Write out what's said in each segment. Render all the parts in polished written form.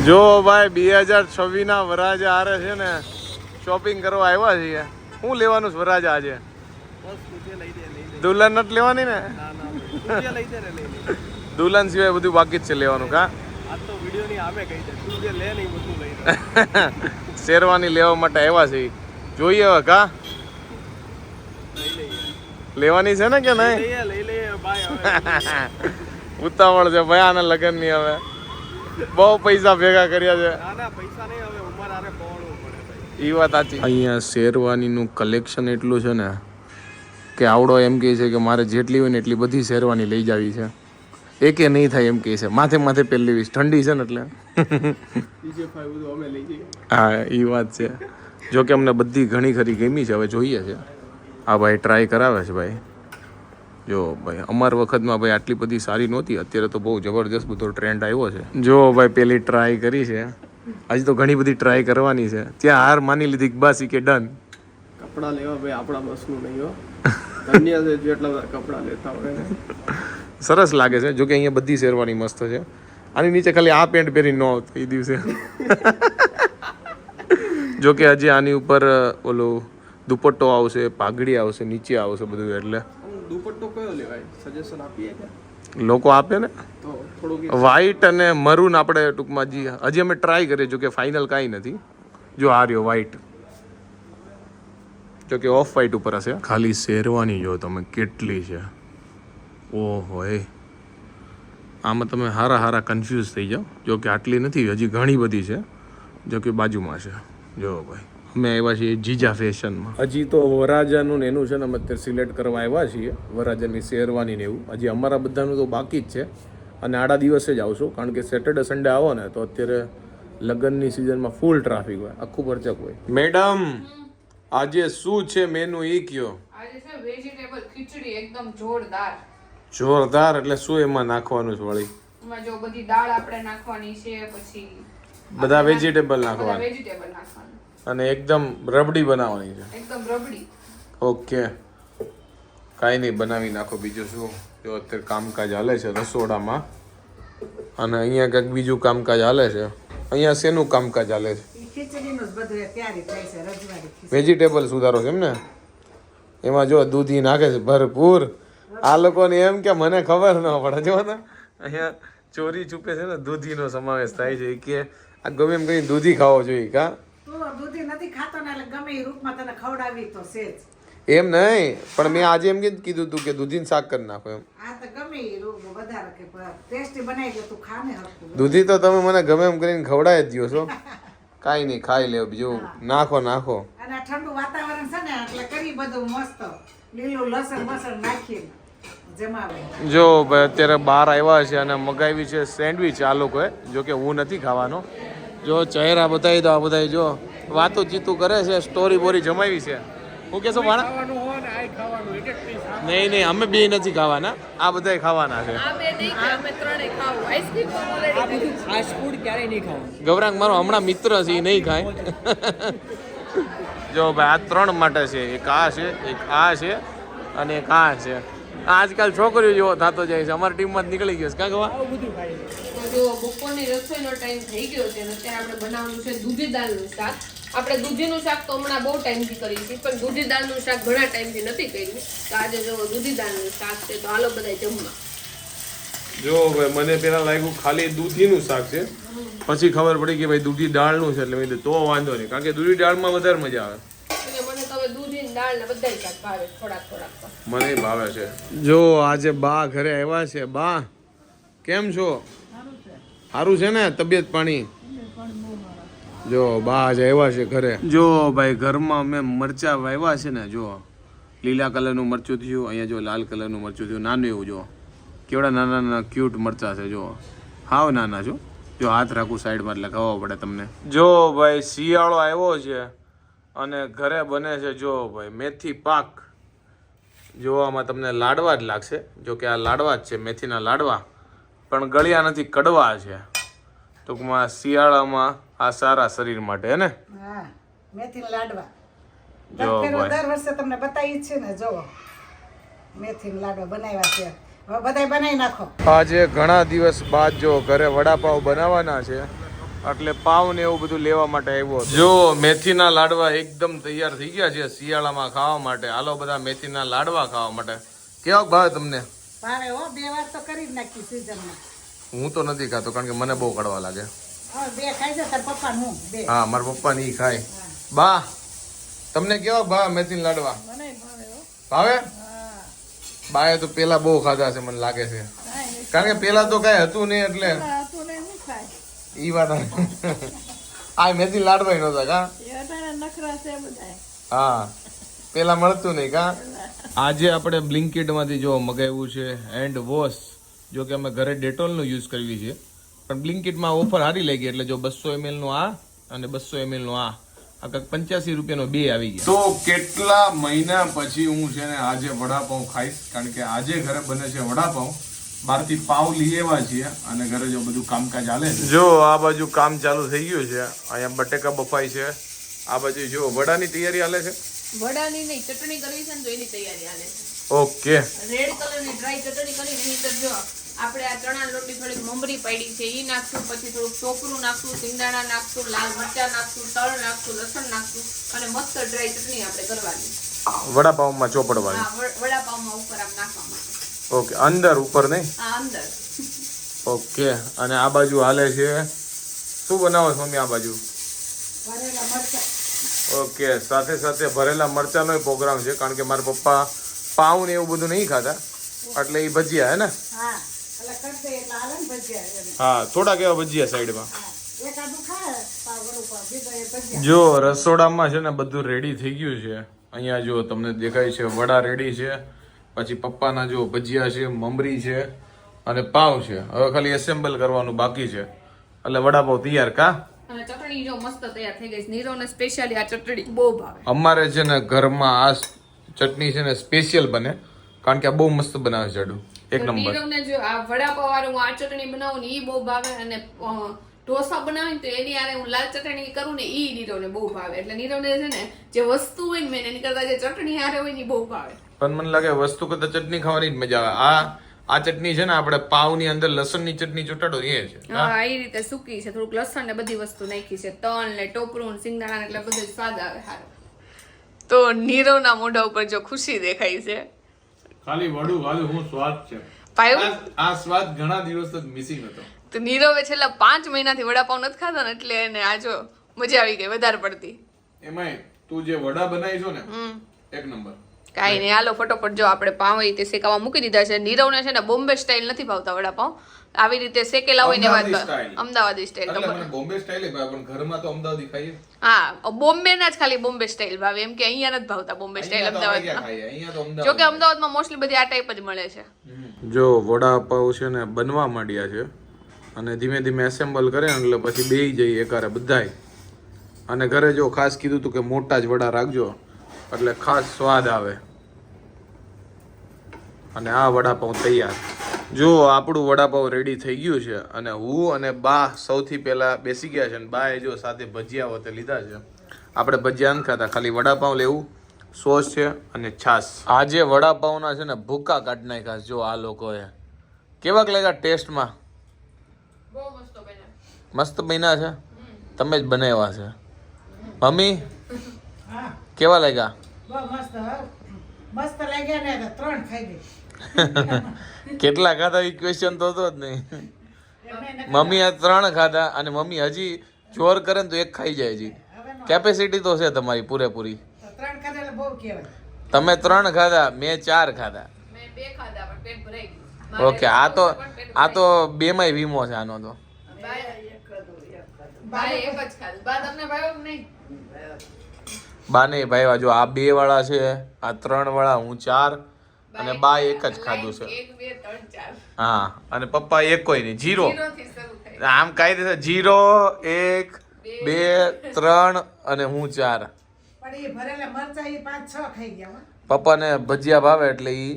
જો ભાઈ 2026 ના વરાજા આરે છે ને શોપિંગ કરવા આવ્યા છીએ. શું લેવાનું છે વરાજા આજે? દુલ્હન નથી લેવાની ને? દુલ્હન સિવાય બધું બાકી જ છે લેવાનું. કા શેરવાની લેવા માટે આવ્યા છે. જોઈએ હવે કા લેવાની છે ને કે નહીં? ઉતાવળ છે ભાઈ આના લગ્ન ની. હવે બહુ પૈસા ભેગા કર્યા છે. એ વાત સાચી. અહીંયા શેરવાનીનું કલેક્શન એટલું છે ને કે આવડો એમ કહે છે કે મારે જેટલી હોય ને એટલી બધી શેરવાની લઈ જાવી છે. એકે નહીં થાય એમ કહે છે. માથે માથે પહેરી લેવી ઠંડી છે ને એટલે. હા એ વાત છે. જો કે અમને બધી ઘણી ખરી ગમી છે. હવે જોઈએ છે. હા ભાઈ ટ્રાય કરાવે છે ભાઈ. જો ભાઈ અમાર વખતમાં ભાઈ આટલી બધી સારી નહોતી. અત્યારે તો બહુ જબરજસ્ત બધો ટ્રેન્ડ આવ્યો છે. જો ભાઈ પેલી ટ્રાય કરી છે. હજી તો ઘણી બધી ટ્રાય કરવાની છે. ત્યાં હાર માની લીધી બાસી કે ડન. કપડા લેવા ભાઈ આપણા બસનું નહીં હો. ધન્ય છે જેટલા બધા કપડા લેતા હોય. સરસ લાગે છે. જો કે અહીંયા બધી શેરવાની મસ્ત છે. આની નીચે ખાલી આ પેન્ટ પહેરી ન આવત એ દિવસે. જો કે હજી આની ઉપર ઓલો દુપટ્ટો આવશે, પાઘડી આવશે, નીચે આવશે બધું. એટલે દુપટ્ટો કયો લેવાય સજેશન આપીએ કે લોકો આપે ને તો થોડુંક વ્હાઈટ અને મરૂન. આપણે ટૂંકમાં હજી અમે ટ્રાય કરીએ. જો કે ફાઇનલ કાંઈ નથી. જો આ રહ્યો વ્હાઈટ. જો કે ઓફ વ્હાઈટ ઉપર હશે. ખાલી શેરવાની જો તમે કેટલી છે. ઓહો એ આમાં તમે હારા કન્ફ્યુઝ થઈ જાઓ. જો કે આટલી નથી, હજી ઘણી બધી છે. જો કે બાજુમાં છે. જો ભાઈ અમે આવ્યા છીએ જીજા ફેશનમાં. હજી તો વરાજાનું ને એનું છે ને અમે અત્યારે સિલેક્ટ કરવા આવ્યા છીએ. વરાજાની શેરવાની ને એવું હજી અમારા બધાનું તો બાકી જ છે. અને આડા દિવસે જ આવશું. કારણ કે સેટરડે સન્ડે આવો ને તો અત્યારે લગ્નની સિઝનમાં ફૂલ ટ્રાફિક હોય, આખું ભરચક હોય. મેડમ આજે શું છે મેનુ એ કયો? આજે છે વેજીટેબલ ખીચડી એકદમ જોરદાર. જોરદાર એટલે શું એમાં નાખવાનું છે વળી? એમાં જો બધી દાળ આપણે નાખવાની છે, પછી બધા વેજીટેબલ નાખવાના વેજીટેબલ નાખવાના અને એકદમ રબડી બનાવવાની છે. એકદમ રબડી. ઓકે કાંઈ નહીં બનાવી નાખો. બીજું શું? જો અત્યારે કામકાજ હાલે છે રસોડામાં. અને અહીંયા કંઈક બીજું કામકાજ હાલે છે. અહીંયા શેનું કામકાજ હાલે છે? વેજીટેબલ સુધારો છે એમ ને? એમાં જો દૂધી નાખે છે ભરપૂર. આ લોકોને એમ કે મને ખબર ન પડે. જો ને અહીંયા ચોરી ચૂપે છે ને દૂધીનો સમાવેશ થાય છે. કે આ ગમે એમ કઈ દૂધી ખાવો જોઈએ. કા દૂધી નથી ખાતો ને એટલે ગમે એ રૂપમાં તને ખવડાવી તો છે જ. એમ નહીં, પણ મેં આજે એમ કીધું તું કે દૂધીને શાક કરી નાખો એમ. આ તો ગમે એ રૂપ વધારે કે ટેસ્ટી બનાવી દે તું ખાને હરખું. દૂધી તો તમે મને ગમે એમ કરીને ખવડાવી જ દો છો. કાંઈ નહીં ખાઈ લેવું. બીજું નાખો. અને ઠંડુ વાતાવરણ છે ને એટલે કરી બધું મસ્ત લીલું લસણ બસણ નાખીને જમાવે. જો ભાઈ અત્યારે બહાર આવ્યા છે અને મગાવી છે સેન્ડવિચ આ લોકોએ. જો કે હું નથી ખાવાનો. જો ચહેરા બતાવી દો. આ બધા જો વાતો ચીતું કરે છે, સ્ટોરી બોરી જમાવી છે. હું કેશો ભાણા? નહીં અમે બે નથી ખાવાના. આ બધા ખાવાના છે. ગૌરાંગ મારો હમણાં મિત્ર છે, એ નહીં ખાય. જો ભાઈ આ 3 માટે છે. એક આ છે, એક આ છે અને એક આ છે. આજકાલ છોકરીઓ જેવો થતો જાય છે. અમારી ટીમમાં જ નીકળી ગયો છે. કાં ગવા જો બપોરની રસોઈનો ટાઈમ થઈ ગયો છે અને અત્યારે આપણે બનાવવાનું છે દૂધી દાળનું શાક. આપણે દૂધીનું શાક તો હમણાં બહુ ટાઈમથી કરીએ છીએ, પણ દૂધી દાળનું શાક ઘણા ટાઈમથી નથી કર્યું. તો આજે જો દૂધી દાળનું શાક છે, તો હાલો બધા જમવા. જો ભાઈ મને પેલા લાગ્યું ખાલી દૂધીનું શાક છે, પછી ખબર પડી કે ભાઈ દૂધી દાળનું છે. એટલે મેં કીધું તો વાંધો નહીં, કારણ કે દૂધી દાળમાં વધારે મજા આવે. મને તો હવે દૂધીની દાળ ને બધા શાક ભાવે થોડાક. મને ભાવે છે. જો આજે બા ઘરે આવ્યા છે. બા કેમ છો? સારું છે ને તબિયત પાણી? જો બા આજે આવ્યા છે ઘરે. જો ભાઈ ઘરમાં મેં મરચા વાવ્યા છે ને. જો લીલા કલરનું મરચું થયું, અહીંયા જો લાલ કલરનું મરચું થયું, નાનું એવું. જો કેવડા નાના ક્યુટ મરચા છે. જો હાવ નાના છો. જો હાથ રાખું સાઈડમાં એટલે ખાવા પડે તમને. જો ભાઈ શિયાળો આવ્યો છે અને ઘરે બને છે જો ભાઈ મેથી પાક. જોવામાં તમને લાડવા જ લાગશે. જો કે આ લાડવા જ છે, મેથીના લાડવા, પણ ગળ્યા નથી, કડવા છે. ટૂંકમાં શિયાળામાં આ સારા શરીર માટે હે ને? હા મેથીના લાડવા. જો ભાઈ દર વર્ષે તમને બતાવી છે ને. જો મેથીના લાડવા બનાવ્યા છે. હવે બધાય બનાવી નાખો. આજે ઘણા દિવસ બાદ જો ઘરે વડાપાવ બનાવવાના છે. એટલે પાવ ને એવું બધું લેવા માટે આવ્યો હતો. જો મેથીના લાડવા એકદમ તૈયાર થઈ ગયા છે શિયાળામાં ખાવા માટે. હાલો બધા મેથીના લાડવા ખાવા માટે. કેવો ભાવે તમને? ભાવે હો, 2 વાર તો કરી જ નાખી સીઝનમાં. હું તો નથી ખાતો કારણ કે મને બહુ કડવા લાગે. હવે 2 ખાઈ જાય તાર પપ્પા હું 2. હા મારા પપ્પા ની ખાય. બા તમને કેવો ભાવે મેથીના લાડવા? મને ભાવે હો. ભાવે? બાએ તો પેલા બહુ ખાધા છે મને લાગે છે, કારણ કે પેલા તો કઈ હતું નહીં એટલે તું ને હું ખાય ઈ વાત આ મેથી લાડવા નતા કા. એ અટાણા નખરા છે બધા. હા પેલા મળતું નહીં કા. આજે આપણે બ્લિંકિટ માંથી જો મગાવ્યું છે હેન્ડ વોશ. જો કે અમે ઘરે ડેટોલ નો યુઝ કરવી છે પણ બ્લિંકિટ માં ઓફર સારી લાગી એટલે જો 200 ml નું આ અને 200 ml નું આ કંઈક 85 રૂપિયાનો 2 આવી ગયા. તો કેટલા મહિના પછી હું છે ને આજે વડાપાઉં ખાઈશ, કારણ કે આજે ઘરે બને છે વડાપાઉં. બહારથી પાવ લઈ આવ્યા છીએ અને ઘરે જો બધું કામકાજ હાલે છે. જો આ બાજુ કામ ચાલુ થઈ ગયું છે. અહીંયા બટેકા બફાય છે. આ બાજુ જો વડાની તૈયારી હાલે છે. વડાની નહીં, ચટણી કરવી છે ને તો એની તૈયારી હાલે છે. ઓકે રેડ કલરની ડ્રાય ચટણી કરી એની અંદર જો આપણે આ ચણા લોટની થોડીક મમરી પાડી છે ઈ નાખશું, પછી થોડુંક ટોપરું નાખશું, સિંગદાણા નાખશું, લાલ મરચા નાખશું, તલ નાખશું, લસણ નાખશું અને મસ્ત ડ્રાય ચટણી આપણે કરવાની. વડાપાઉંમાં ચોપડવાની. હા વડાપાઉંમાં ઉપર આમ નાખવા માટે. ઓકે અંદર ઉપર નહીં. હા અંદર. ઓકે અને આ બાજુ હાલે છે શું બનાવો છો મમ્મી? આ બાજુ ભરેલા મરચાં. ઓકે સાથે સાથે ભરેલા મરચાનો પ્રોગ્રામ છે, કારણ કે મારા પપ્પા પાઉં ને એવું બધું નહીં ખાતા એટલે એ ભજીયા હે ને. હા એટલે કરી દે એટલે હાલે ને ભજીયા એને. હા થોડાક એવા ભજીયા સાઈડમાં. હા એકાદું ખાય પાવર ઉપર બીજો એ ભજીયા. જો રસોડામાં છે ને બધું રેડી થઈ ગયું છે. અહીંયા જો તમને દેખાય છે વડા રેડી છે, પછી પપ્પાના જો ભજીયા છે, મમરી છે અને પાવ છે. હવે ખાલી એસેમ્બલ કરવાનું બાકી છે એટલે વડાપાવ તૈયાર કા. અને ચટણી જો મસ્ત તૈયાર થઈ ગઈ છે. નીરોને સ્પેશિયલી આ ચટણી બહુ ભાવે. અમારે છે ને ઘરમાં આ ચટણી છે ને સ્પેશિયલ બને, કારણ કે આ બહુ મસ્ત બનાવે છે. જાડુ એક નંબર. નીરવને જો આ વડાપાવ વાળું હું આ ચટણી બનાવું ને ઈ બહુ ભાવે, અને ઢોસા બનાવીને તો એની આરે હું લાલ ચટણી કરું ને ઈ નીરવને બહુ ભાવે. એટલે નીરવને છે ને જે વસ્તુ હોય ને મેન એની કરતા જે ચટણી હારે હોય ને ઈ બહુ ભાવે. પણ મને લાગે વસ્તુ કરતા ચટણી ખાવાની જ મજા આવે. આ ચટણી છે ને આપણે પાવની અંદર લસણની ચટણી ચોટાડો એ છે. હા એ રીતે સૂકી છે, થોડુંક લસણ ને બધી વસ્તુ નાખી છે, તલ ને ટોપરું ને સિંગદાણા એટલે બધું સ્વાદ આવે સારો. તો નીરવના મોઢા ઉપર જો ખુશી દેખાય છે. ખાલી વડું ખાધું હું સ્વાદ છે. આ સ્વાદ ઘણા દિવસ મિસિંગ હતો. તો નીરવે છેલ્લા 5 મહિનાથી વડાપાવ નથી ખાધા ને એટલે એને આ જો મજા આવી ગઈ વધારે પડતી. એમાંય તું જે વડા બનાવી છો ને એક નંબર. કાઈ નહીં હાલો ફટોફટ જો આપણે પાવ રીતે શેકાવા મૂકી દીધા છે. નીરવને છે ને બોમ્બે સ્ટાઇલ નથી ભાવતા વડાપાવ, આવી રીતે શેકેલા હોય ને વાત અમદાવાદી સ્ટાઇલ. મને બોમ્બે સ્ટાઇલ ભાવે પણ ઘરમાં તો અમદાવાદી ખાઈએ. હા બોમ્બે ના જ ખાલી બોમ્બે સ્ટાઇલ ભાવે, એમ કે અહીંયા નથી ભાવતા બોમ્બે સ્ટાઇલ અમદાવાદમાં. જો કે અમદાવાદમાં મોસ્ટલી બધી આ ટાઈપ જ મળે છે. જો વડાપાવ છે ને બનવા માંડ્યા છે અને ધીમે ધીમે એસેમ્બલ કરે એટલે પછી બેહી જઈએ એકારે બધાય. અને ઘરે જો ખાસ કીધું તું કે મોટા જ વડા રાખજો એટલે ખાસ સ્વાદ આવે. અને આ વડાપાઉં તૈયાર. જો આપણું વડાપાઉં રેડી થઈ ગયું છે અને હું અને બા સૌથી પહેલા બેસી ગયા છે અને બાએ જો સાથે ભજીયા હોતે લીધા છે. આપણે ભજીયા નથી ખાતા, ખાલી વડાપાઉં લેવું, સોસ છે અને છાશ. આજે વડાપાઉંના છે ને ભૂકા કાઢી નાખ્યા. જો આ લોકોએ કેવાક લાગ્યા ટેસ્ટમાં? બહુ મસ્ત બન્યા. મસ્ત બન્યા છે. તમે જ બનાવ્યા છે મમ્મી? હા કેવા લાગ્યા? બહુ મસ્ત મસ્ત લાગ્યા ને તો 3 ખાઈ ગઈ. કેટલા ખાધા એ ક્વેશ્ચન તો હતો જ નહીં. મમ્મી આ 3 ખાધા અને મમ્મી હજી જોર કરે ને તો 1 ખાઈ જાય. હજી કેપેસિટી તો છે તમારી પૂરેપૂરી. 3 ખાધા એટલે બહુ કહેવાય. તમે 3 ખાધા, મેં 4 ખાધા. મેં 2 ખાધા પણ પેટ ભરાઈ ગયું. ઓકે આ તો 2 માંય વીમો છે આનો તો. બાય એક જ ખાધું. બા તમને ભાવ્યો કે નહીં? બાને ભાઈ જો આ 2 વાળા છે, આ 3 વાળા, હું 4 અને બા 1 જ ખાધું છે. 1 2 3 4. હા અને પપ્પા 1 કોઈ નહીં, 0. 0 થી શરૂ થાય. આમ કાયદેસર 0 1 2 3 અને હું 4. પણ એ ભરેલા મરચા એ 5-6 ખાઈ ગયા હો. પપ્પાને ભજીયા ભાવે એટલે ઈ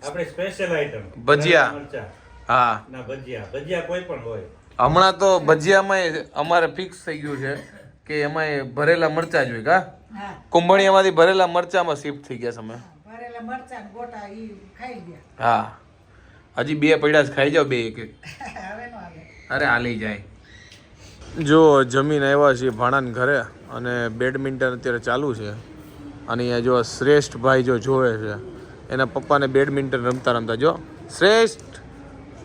આપણે સ્પેશિયલ આઈટમ ભજીયા. મરચા હા ના ભજીયા કોઈ પણ હોય. હમણાં તો ભજીયામાં અમારે ફિક્સ થઈ ગયું છે કે એમાંય ભરેલા મરચા જ હોય કા. હા કુંભણિયામાંથી ભરેલા મરચામાં શિફ્ટ થઈ ગયા તમે. ભરેલા મરચા ને ગોટા ઈ ખાઈ ગયા. હા હજી 2 પડ્યા છે, ખાઈ જાવ 2 એક એક. હવે નો આવે. અરે હાલી જાય. જો જમીન આવ્યા છીએ ભાણાના ઘરે અને બેડમિન્ટન અત્યારે ચાલુ છે અને અહીંયા જો શ્રેષ્ઠ ભાઈ જો જોવે છે એના પપ્પાને બેડમિન્ટન રમતા રમતા જો શ્રેષ્ઠ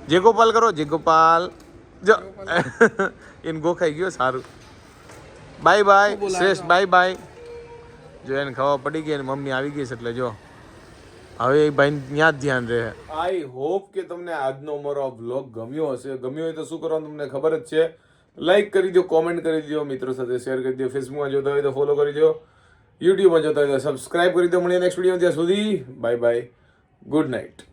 જય ગોપાલ કરો જય ગોપાલ જો એને ગોખાઈ ગયો સારું બાય બાય શ્રેષ્ઠ બાય બાય જો એને ખબર પડી ગઈ અને મમ્મી આવી ગઈ છે એટલે જો હવે એ ભાઈ ત્યાં જ ધ્યાન રહે. આઈ હોપ કે તમને આજનો અમારો બ્લોગ ગમ્યો હશે. ગમ્યો હોય તો શું કરવાનું તમને ખબર જ છે. લાઈક કરી દો, કોમેન્ટ કરી દો, મિત્રો સાથે શેર કરી દો, ફેસબુકમાં જોતા હોય તો ફોલો કરી દો, યુટ્યુબમાં જોતા હોય તો સબસ્ક્રાઇબ કરી દો. મળીએ નેક્સ્ટ વિડીયો. ત્યાં સુધી બાય બાય, ગુડ નાઇટ.